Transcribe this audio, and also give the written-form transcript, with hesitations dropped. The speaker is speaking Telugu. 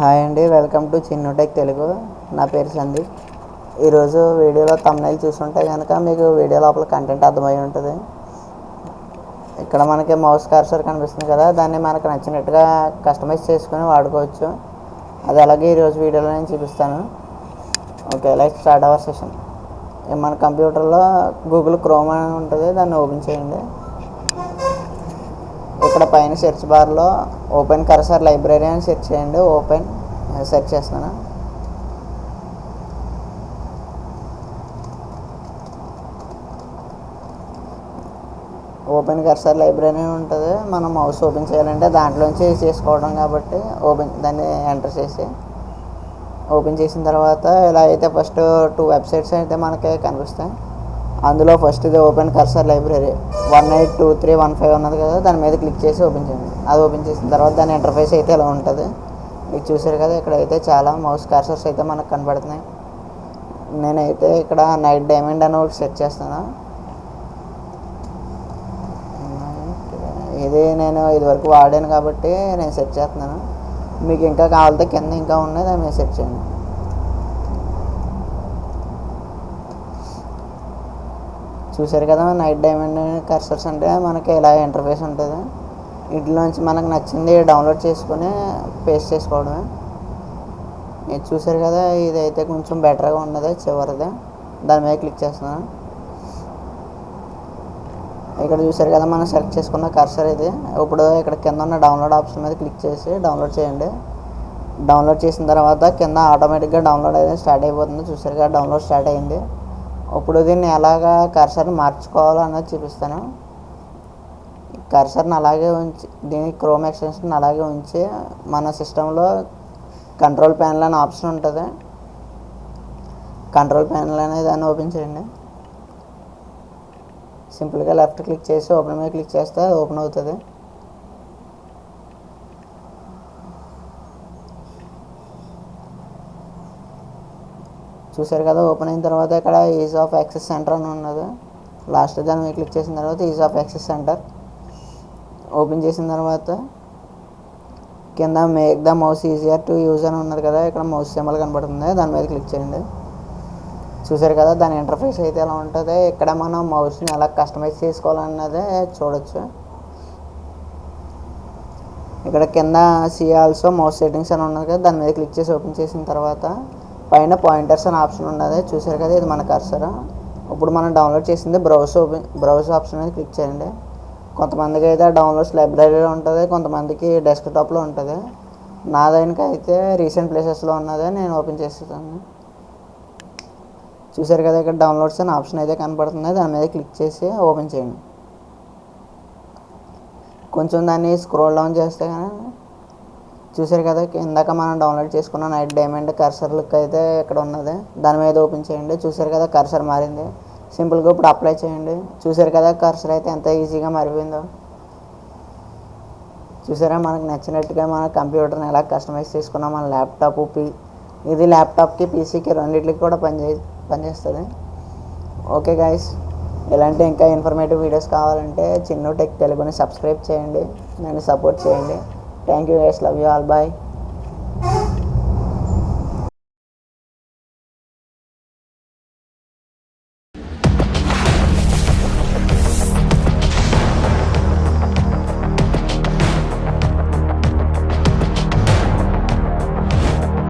హాయ్ అండి, welcome to Chinnu tech Telugu. నా పేరు సందీప్. ఈరోజు వీడియోలో తమ్నైల్ చూసుంటే కనుక మీకు వీడియో లోపల కంటెంట్ అర్థమై ఉంటుంది. ఇక్కడ మనకి మౌస్ కర్సర్ కనిపిస్తుంది కదా, దాన్ని మనకు నచ్చినట్టుగా కస్టమైజ్ చేసుకొని వాడుకోవచ్చు. అది అలాగే ఈరోజు వీడియోలో నేను చూపిస్తాను. Okay, let's start our session. మన కంప్యూటర్లో గూగుల్ క్రోమ్ అని ఉంటుంది, దాన్ని ఓపెన్ చేయండి. ఇక్కడ పైన సెర్చ్ బార్లో ఓపెన్ కర్సర్ లైబ్రరీ అని సెర్చ్ చేయండి. ఓపెన్ సెర్చ్ చేస్తున్నాను. ఓపెన్ కర్సర్ లైబ్రరీ ఉంటుంది. మనం మౌస్ ఓపెన్ చేయాలంటే దాంట్లోంచి చేసుకోవడం కాబట్టి దాన్ని ఎంటర్ చేసి ఓపెన్ చేసిన తర్వాత ఇలా అయితే ఫస్ట్ 2 వెబ్సైట్స్ అయితే మనకి కనిపిస్తాయి. అందులో ఫస్ట్ ఇది ఓపెన్ కర్సర్ లైబ్రరీ 182315 ఉన్నది కదా, దాని మీద క్లిక్ చేసి ఓపెన్ చేయండి. అది ఓపెన్ చేసిన తర్వాత దాని ఇంటర్ఫేస్ అయితే ఇలా ఉంటుంది. మీకు చూసారు కదా, ఇక్కడైతే చాలా మౌస్ కర్సర్స్ అయితే మనకు కనబడుతున్నాయి. నేనైతే ఇక్కడ నైట్ డైమండ్ అని ఒకటి సెట్ చేస్తాను. ఇది నేను ఇదివరకు వాడాను కాబట్టి నేను సెట్ చేస్తున్నాను. మీకు ఇంకా కావాలంటే కింద ఇంకా ఉన్నాయి, దాన్ని మీరు సెట్ చేయండి. చూసారు కదా, నైట్ డైమండ్ కర్సర్స్ అంటే మనకి ఇలా ఇంటర్ఫేస్ ఉంటుంది. ఇంట్లోంచి మనకు నచ్చింది డౌన్లోడ్ చేసుకొని పేస్ట్ చేసుకోవడమే. ఇది చూసారు కదా, ఇదైతే కొంచెం బెటర్గా ఉన్నది చివరిది. దాని మీద క్లిక్ చేస్తున్నాను. ఇక్కడ చూసారు కదా, మనం సెలెక్ట్ చేసుకున్న కర్సర్ ఇది. ఇప్పుడు ఇక్కడ కింద ఉన్న డౌన్లోడ్ ఆప్షన్ మీద క్లిక్ చేసి డౌన్లోడ్ చేయండి. డౌన్లోడ్ చేసిన తర్వాత కింద ఆటోమేటిక్గా డౌన్లోడ్ అయితే స్టార్ట్ అయిపోతుంది. చూసారు కదా, డౌన్లోడ్ స్టార్ట్ అయింది. ఇప్పుడు దీన్ని ఎలాగా కర్సర్ని మార్చుకోవాలో అన్నది చూపిస్తాను. కర్సర్ని అలాగే ఉంచి, దీని క్రోమ్ ఎక్స్టెన్షన్ అలాగే ఉంచి మన సిస్టంలో కంట్రోల్ ప్యానల్ అనే ఆప్షన్ ఉంటుంది. కంట్రోల్ ప్యానల్ అనేది దాన్ని ఓపెన్ చేయండి. సింపుల్గా లెఫ్ట్ క్లిక్ చేసి ఓపెన్ మీద క్లిక్ చేస్తే ఓపెన్ అవుతుంది. చూసారు కదా, ఓపెన్ అయిన తర్వాత ఇక్కడ ఈజ్ ఆఫ్ యాక్సెస్ సెంటర్ అని ఉన్నది. లాస్ట్ దాని మీద క్లిక్ చేసిన తర్వాత is of access centre open చేసిన తర్వాత కింద make the mouse easier to use అని ఉన్నది కదా, ఇక్కడ మౌస్ సింబల్ కనబడుతుంది, దాని మీద క్లిక్ చేయండి. చూసారు కదా, దాని ఇంటర్ఫేస్ అయితే ఎలా ఉంటుంది. ఇక్కడ మనం మౌస్ని ఎలా కస్టమైజ్ చేసుకోవాలన్నదే చూడొచ్చు. ఇక్కడ కింద సీ ఆల్సో మౌస్ సెట్టింగ్స్ అని ఉన్నది కదా, దాని మీద క్లిక్ చేసి ఓపెన్ చేసిన తర్వాత పైన పాయింటర్స్ అనే ఆప్షన్ ఉన్నది. చూసారు కదా, ఇది మన కర్సర్. ఇప్పుడు మనం డౌన్లోడ్ చేసింది బ్రౌజ్ ఆప్షన్ మీద క్లిక్ చేయండి. కొంతమందికి అయితే డౌన్లోడ్స్ లైబ్రరీలో ఉంటుంది, కొంతమందికి డెస్క్టాప్లో ఉంటుంది. నా దానికి అయితే రీసెంట్ ప్లేసెస్లో ఉన్నది, నేను ఓపెన్ చేస్తాను. చూసారు కదా, ఇక్కడ డౌన్లోడ్స్ అనే ఆప్షన్ అయితే కనపడుతుంది, దాని మీద క్లిక్ చేసి ఓపెన్ చేయండి. కొంచెం దాన్ని స్క్రోల్ డౌన్ చేస్తే కానీ చూసారు కదా, ఇందాక మనం డౌన్లోడ్ చేసుకున్న నైట్ డైమండ్ కర్సర్ లుక్ అయితే ఇక్కడ ఉన్నది, దాని మీద ఓపెన్ చేయండి. చూసారు కదా, కర్సర్ మారింది. సింపుల్గా ఇప్పుడు అప్లై చేయండి. చూసారు కదా, కర్సర్ అయితే ఎంత ఈజీగా మారిపోయిందో. చూసారా, మనకు నచ్చినట్టుగా మన కంప్యూటర్ని ఎలా కస్టమైజ్ చేసుకున్నాం. మన ఇది ల్యాప్టాప్కి పీసీకి రెండింటికి కూడా పనిచేస్తుంది. ఓకే గైస్, ఇలాంటి ఇంకా ఇన్ఫర్మేటివ్ వీడియోస్ కావాలంటే చిన్ను టెక్ తెలుగుని సబ్స్క్రైబ్ చేయండి, నన్ను సపోర్ట్ చేయండి. Thank you guys, love you all, bye.